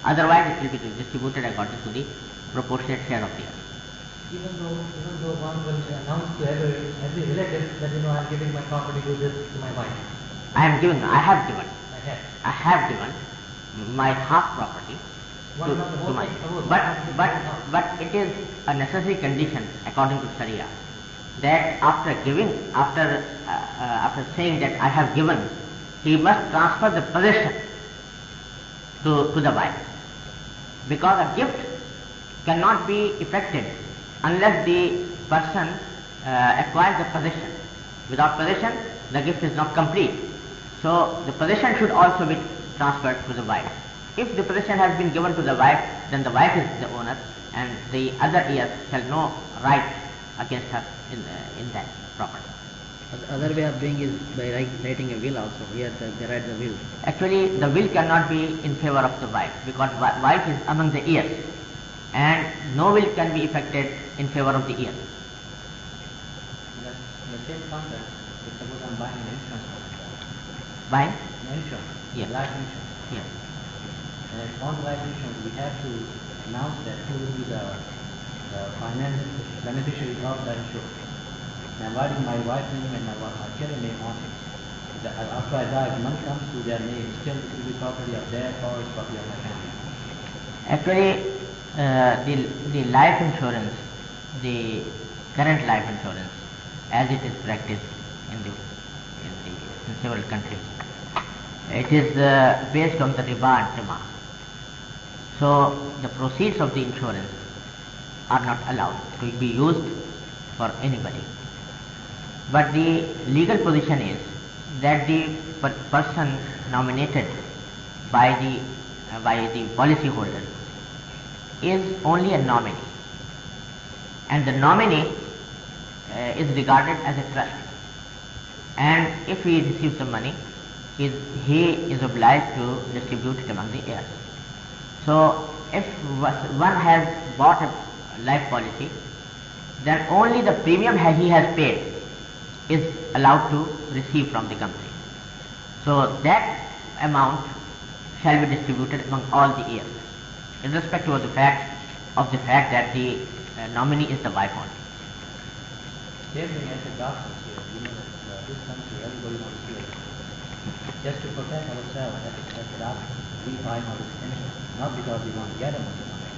Otherwise it will be distributed according to the proportionate share of the heirs. Even though one will announce to every relative that I am giving my property to my wife. I have given my half property to my wife. But it is a necessary condition according to Sharia that after saying that I have given, he must transfer the possession to the wife, because a gift cannot be effected unless the person acquires the possession. Without possession, the gift is not complete. So the possession should also be transferred to the wife. If the possession has been given to the wife, then the wife is the owner, and the other heirs shall no right against her in that property. The other way of doing is by writing a will also. Here they write the will. Actually, the will cannot be in favor of the wife, because wife is among the heirs, and no will can be effected in favor of the heirs. In the same context, if suppose I'm buying an insurance policy. Buying? An insurance. Yes. Life insurance. Yes. And on life insurance, we have to announce that who will be the financial beneficiary of the insurance. And I'm writing my wife's name and my children's name on it. After I die, if money comes to their name, still it will be property of their or property of my family. Actually, the life insurance, the current life insurance, as it is practiced in several countries, it is based on the riba and tima. So the proceeds of the insurance are not allowed to be used for anybody. But the legal position is that the person nominated by the policy holder is only a nominee, and the nominee is regarded as a trust, and if he receives the money, he is obliged to distribute it among the heirs. So if one has bought a life policy, then only the premium he has paid is allowed to receive from the company. So that amount shall be distributed among all the heirs, irrespective of the fact that the nominee is the wife only. Same thing as the doctors here. You know that this country, everybody wants to hear. Just to protect ourselves as doctors, we buy all this insurance, not because we want to get a money from it,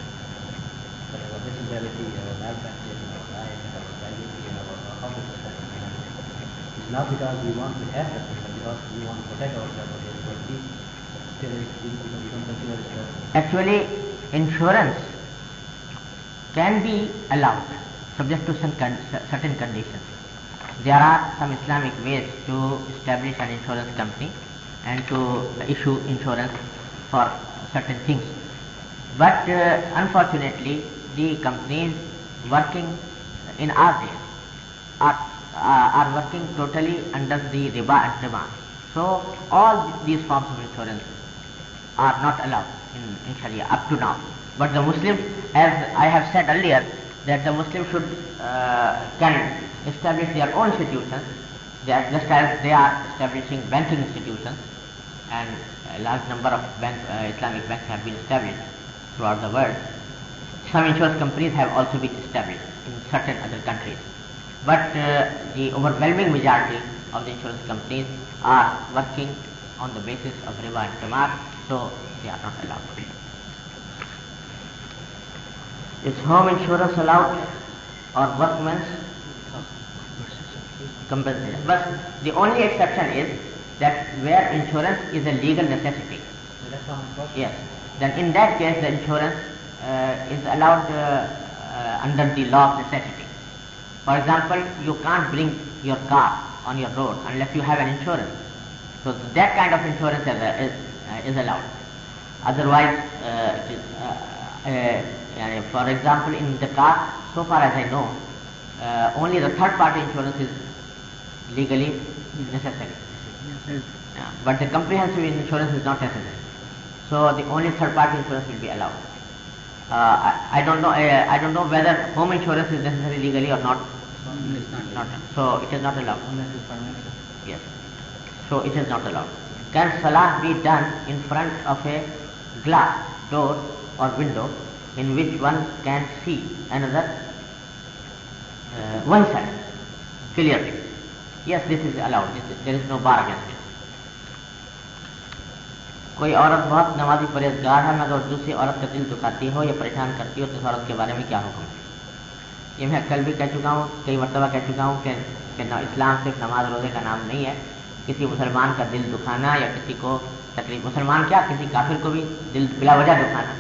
but our disability, our malpractice, our life, and our pregnancy, and our office protection. It's not because we want to have that, but because we want to protect ourselves against what we don't consider it. Actually, insurance can be allowed subject to certain conditions. There are some Islamic ways to establish an insurance company and to issue insurance for certain things. But unfortunately, the companies working in our days are working totally under the riba and tima. So all these forms of insurance are not allowed in Sharia up to now. But the Muslims, as I have said earlier, that the Muslims can establish their own institutions, just as they are establishing banking institutions, and a large number of Islamic banks have been established throughout the world. Some insurance companies have also been established in certain other countries. But the overwhelming majority of the insurance companies are working on the basis of riba and qimar, so they are not allowed. Is home insurance allowed or workmen's compensation? But the only exception is that where insurance is a legal necessity. So that's one question. Yes. Then in that case the insurance is allowed under the law of necessity. For example, you can't bring your car on your road unless you have an insurance. So that kind of insurance is allowed. Otherwise, for example, in the car, so far as I know, only the third party insurance is legally necessary. But the comprehensive insurance is not necessary. So the only third party insurance will be allowed. I don't know whether home insurance is necessary legally or not. Not. So it is not allowed. Unless it's financial. Yes. So it is not allowed. Can salah be done in front of a glass door or window in which one can see another one side clearly? Yes, this is allowed. There is no bar against it. कोई औरत बहुत नमाजी परहेजगार है मगर दूसरी औरत का दिल दुखाती हो या परेशान करती हो तो उस औरत के बारे में क्या हुक्म है? ये मैं कल भी कह चुका हूँ, कई मरतबा कह चुका हूँ कि इस्लाम सिर्फ नमाज रोज़े का नाम नहीं है. किसी मुसलमान का दिल दुखाना या किसी को तकलीफ, मुसलमान क्या किसी काफिर को भी दिल बिला वजह दुखाना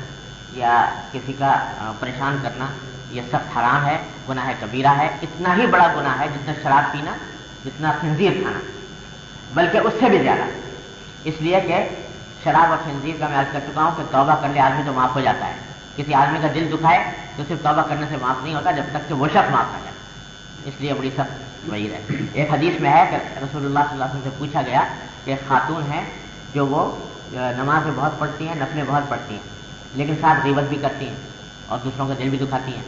या किसी का परेशान करना, یہ سخت حرام ہے، گناہ کبیرہ ہے، اتنا ہی بڑا گناہ ہے جتنا شراب پینا، جتنا خنزیر کھانا، بلکہ اس سے بھی زیادہ، اس لیے کہ شراب اور خنزیر کا میں عرض کر چکا ہوں کہ توبہ کر لے آدمی تو معاف ہو جاتا ہے، کسی آدمی کا دل دکھائے تو صرف توبہ کرنے سے معاف نہیں ہوتا جب تک کہ وہ شخص معاف نہ جائے، اس لیے بڑی سخت وعید ہے۔ ایک حدیث میں ہے کہ رسول اللہ صلی اللہ علیہ وسلم سے پوچھا گیا کہ ایک خاتون ہے جو وہ نمازیں بہت پڑھتی ہیں، نفلیں بہت پڑھتی ہیں، لیکن ساتھ غیبت بھی کرتی ہیں اور دوسروں کا دل بھی دکھاتی ہیں،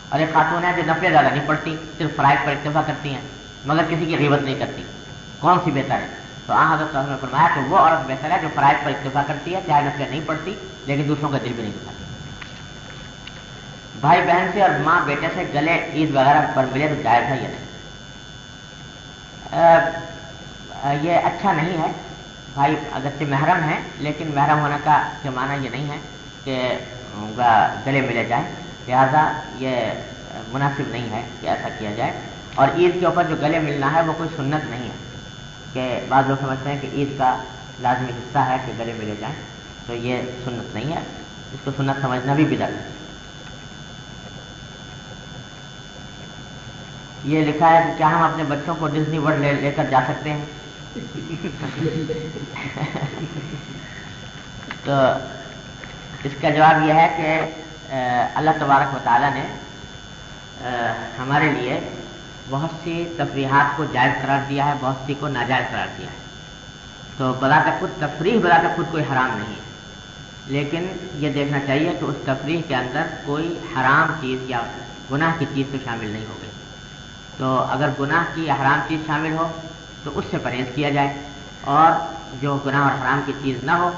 اور ایک خاتون ہے جو نفلیں زیادہ نہیں پڑھتی، صرف فرائض پر اکتفا کرتی ہیں مگر کسی کی غیبت نہیں کرتی، کون سی بہتر ہے؟ تو حضرت صلی اللہ علیہ وسلم نے فرمایا کہ وہ عورت بہتر ہے جو فرائض پر اکتفا کرتی ہے، چاہے نفلیں نہیں پڑھتی لیکن دوسروں کا دل بھی نہیں دکھاتی۔ بھائی بہن سے اور ماں بیٹے سے گلے عید وغیرہ پر ملے تو جائز ہے یا نہیں؟ یہ اچھا نہیں ہے، بھائی اگرچہ محرم ہے لیکن محرم ہونے کا کے معنی یہ نہیں ہے کہ گلے ملے جائیں، لہذا یہ مناسب نہیں ہے کہ ایسا کیا جائے، اور عید کے اوپر جو گلے ملنا ہے وہ کوئی سنت نہیں ہے کہ بعض لوگ سمجھتے ہیں کہ عید کا لازمی حصہ ہے کہ گلے ملے جائیں، تو یہ سنت نہیں ہے، اس کو سنت سمجھنا بھی بدعت ہے۔ یہ لکھا ہے کہ کیا ہم اپنے بچوں کو ڈزنی ورلڈ لے کر جا سکتے ہیں؟ تو اس کا جواب یہ ہے کہ اللہ تبارک و تعالیٰ نے ہمارے لیے بہت سی تفریحات کو جائز قرار دیا ہے، بہت سی کو ناجائز قرار دیا ہے، تو بذات خود تفریح بذات خود کوئی حرام نہیں ہے، لیکن یہ دیکھنا چاہیے کہ اس تفریح کے اندر کوئی حرام چیز یا گناہ کی چیز تو شامل نہیں ہوگی، تو اگر گناہ کی یا حرام چیز شامل ہو تو اس سے پرہیز کیا جائے، اور جو گناہ اور حرام کی چیز نہ ہو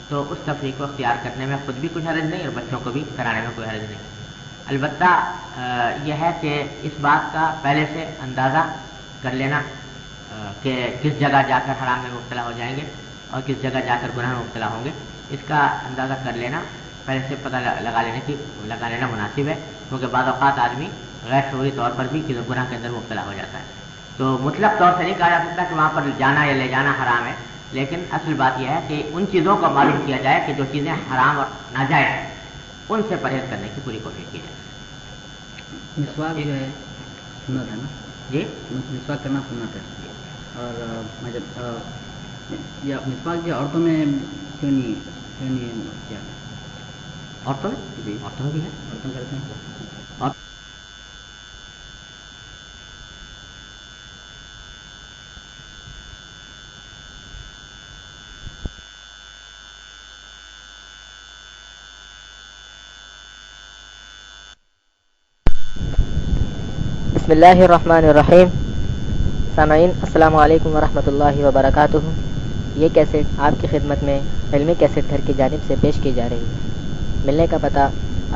تو اس تفریح کو اختیار کرنے میں خود بھی کچھ حرج نہیں اور بچوں کو بھی کرانے میں کوئی حرج نہیں۔ البتہ یہ ہے کہ اس بات کا پہلے سے اندازہ کر لینا کہ کس جگہ جا کر حرام میں مبتلا ہو جائیں گے اور کس جگہ جا کر گناہ میں مبتلا ہوں گے، اس کا اندازہ کر لینا، پہلے سے پتہ لگا لینا مناسب ہے، کیونکہ بعض اوقات آدمی غیر شعوری طور پر بھی گناہ کے اندر مبتلا ہو جاتا ہے، تو مطلق طور سے نہیں کہا جا سکتا کہ وہاں پر جانا یا لے جانا حرام ہے، لیکن اصل بات یہ ہے کہ ان چیزوں کو معلوم کیا جائے کہ جو چیزیں حرام اور ناجائز ہیں ان سے پرہیز کرنے کی پوری کوشش کی جائے۔ مسواک جو ہے سنت ہے نا؟ جی مسواک کرنا سنت ہے، اور یہ مسواک جو عورتوں میں کیوں نہیں کیا؟ عورتوں میں جی عورتوں میں بھی ہے، عورتوں کرتے ہیں۔ بسم اللہ الرحمن الرحیم۔ سامعین السلام علیکم ورحمۃ اللہ وبرکاتہ۔ یہ کیسٹ آپ کی خدمت میں علمی کیسٹ گھر کی جانب سے پیش کی جا رہی ہے۔ ملنے کا پتہ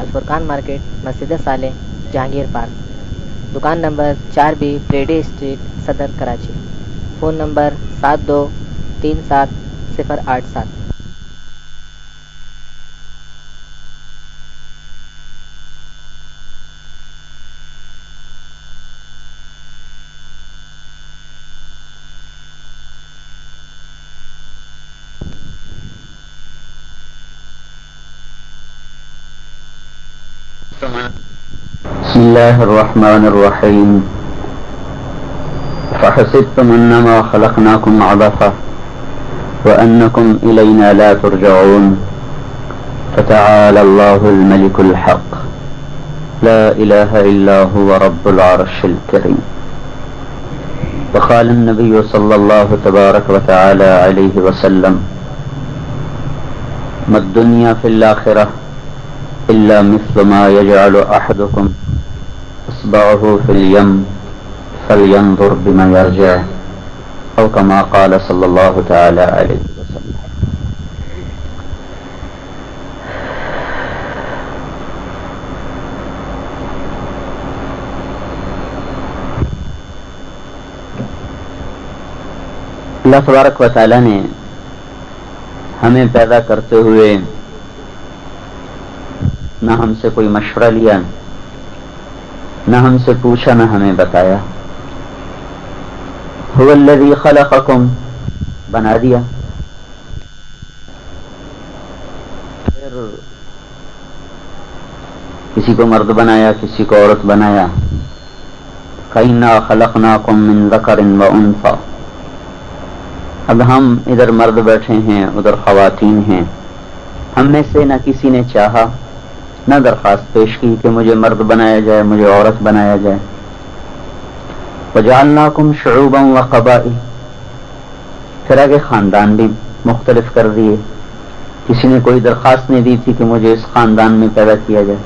الفرقان مارکیٹ، مسجد صالح، جہانگیر پارک، دکان نمبر 4B، بریڈی اسٹریٹ، صدر، کراچی۔ Phone number 72370887۔ بسم الله الرحمن الرحيم. فحسبتم أنما خلقناكم عبثا وأنكم إلينا لا ترجعون فتعالى الله الملك الحق لا إله إلا هو رب العرش الكريم. وقال النبي صلى الله تبارك وتعالى عليه وسلم: ما الدنيا في الآخرة إلا مثل ما يجعل أحدكم إصبعه في اليم فلينظر بما يرجع، أو كما قال صلى الله تعالى عليه وسلم. اللہ تبارک و تعالی نے ہمیں پیدا کرتے ہوئے نہ ہم سے کوئی مشورہ لیا، نہ ہم سے پوچھا، نہ ہمیں بتایا۔ هو الذی خلقکم، بنا دیا، پھر کسی کو مرد بنایا، کسی کو عورت بنایا. کَإِنَّا خَلَقْنَاكُم مِّن ذَكَرٍ وَأُنثَىٰ. اب ہم ادھر مرد بیٹھے ہیں، ادھر خواتین ہیں. ہم میں سے نہ کسی نے چاہا، نہ درخواست پیش کی کہ مجھے مرد بنایا جائے، مجھے عورت بنایا جائے. وَجَعَلْنَاكُمْ شُعُوبًا وَقَبَائِلَ. پھر آگے خاندان بھی مختلف کر دیے. کسی نے کوئی درخواست نہیں دی تھی کہ مجھے اس خاندان میں پیدا کیا جائے.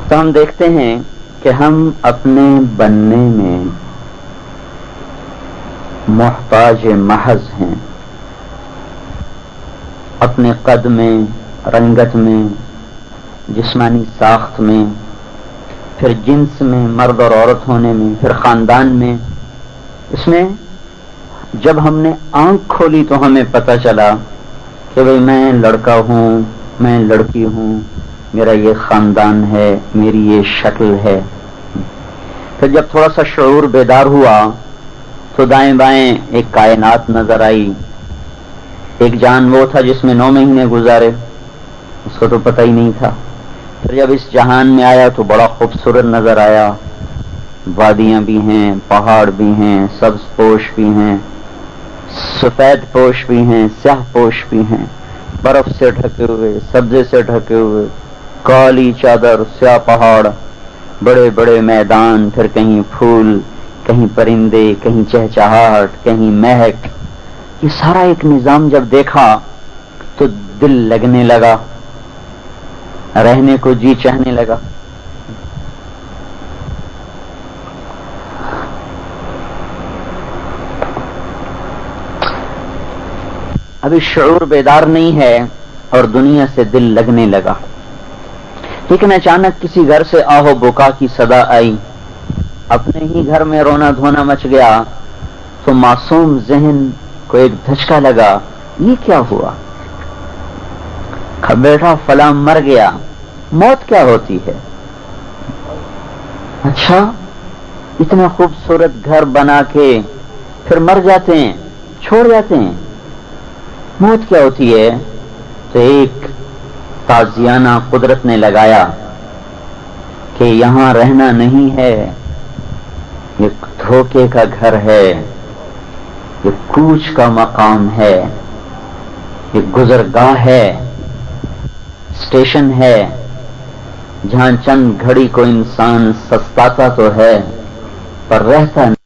تو ہم دیکھتے ہیں کہ ہم اپنے بننے میں محتاج محض ہیں. اپنے قد میں، رنگت میں، جسمانی ساخت میں، پھر جنس میں، مرد اور عورت ہونے میں، پھر خاندان میں. اس میں جب ہم نے آنکھ کھولی تو ہمیں پتہ چلا کہ بھئی میں لڑکا ہوں، میں لڑکی ہوں، میرا یہ خاندان ہے، میری یہ شکل ہے. پھر جب تھوڑا سا شعور بیدار ہوا تو دائیں بائیں ایک کائنات نظر آئی. ایک جان وہ تھا جس میں 9 مہینے گزارے، اس کو تو پتہ ہی نہیں تھا. پھر جب اس جہان میں آیا تو بڑا خوبصورت نظر آیا. وادیاں بھی ہیں، پہاڑ بھی ہیں، سبز پوش بھی ہیں، سفید پوش بھی ہیں، سیاہ پوش بھی ہیں، برف سے ڈھکے ہوئے، سبزے سے ڈھکے ہوئے، کالی چادر، سیاہ پہاڑ، بڑے بڑے میدان، پھر کہیں پھول، کہیں پرندے، کہیں چہچہاہٹ، کہیں مہک. یہ سارا ایک نظام جب دیکھا تو دل لگنے لگا، رہنے کو جی چاہنے لگا. ابھی شعور بیدار نہیں ہے اور دنیا سے دل لگنے لگا. لیکن اچانک کسی گھر سے آہو بکا کی صدا آئی. اپنے ہی گھر میں رونا دھونا مچ گیا تو معصوم ذہن کو ایک دھچکا لگا، یہ کیا ہوا؟ بیٹا فلاں مر گیا. موت کیا ہوتی ہے؟ اچھا، اتنا خوبصورت گھر بنا کے پھر مر جاتے ہیں، چھوڑ جاتے ہیں. موت کیا ہوتی ہے؟ تو ایک تازیانہ قدرت نے لگایا کہ یہاں رہنا نہیں ہے، یہ دھوکے کا گھر ہے، یہ کوچ کا مقام ہے، یہ گزرگاہ ہے، اسٹیشن ہے جہاں چند گھڑی کو انسان سستاتا تو ہے پر رہتا نہیں.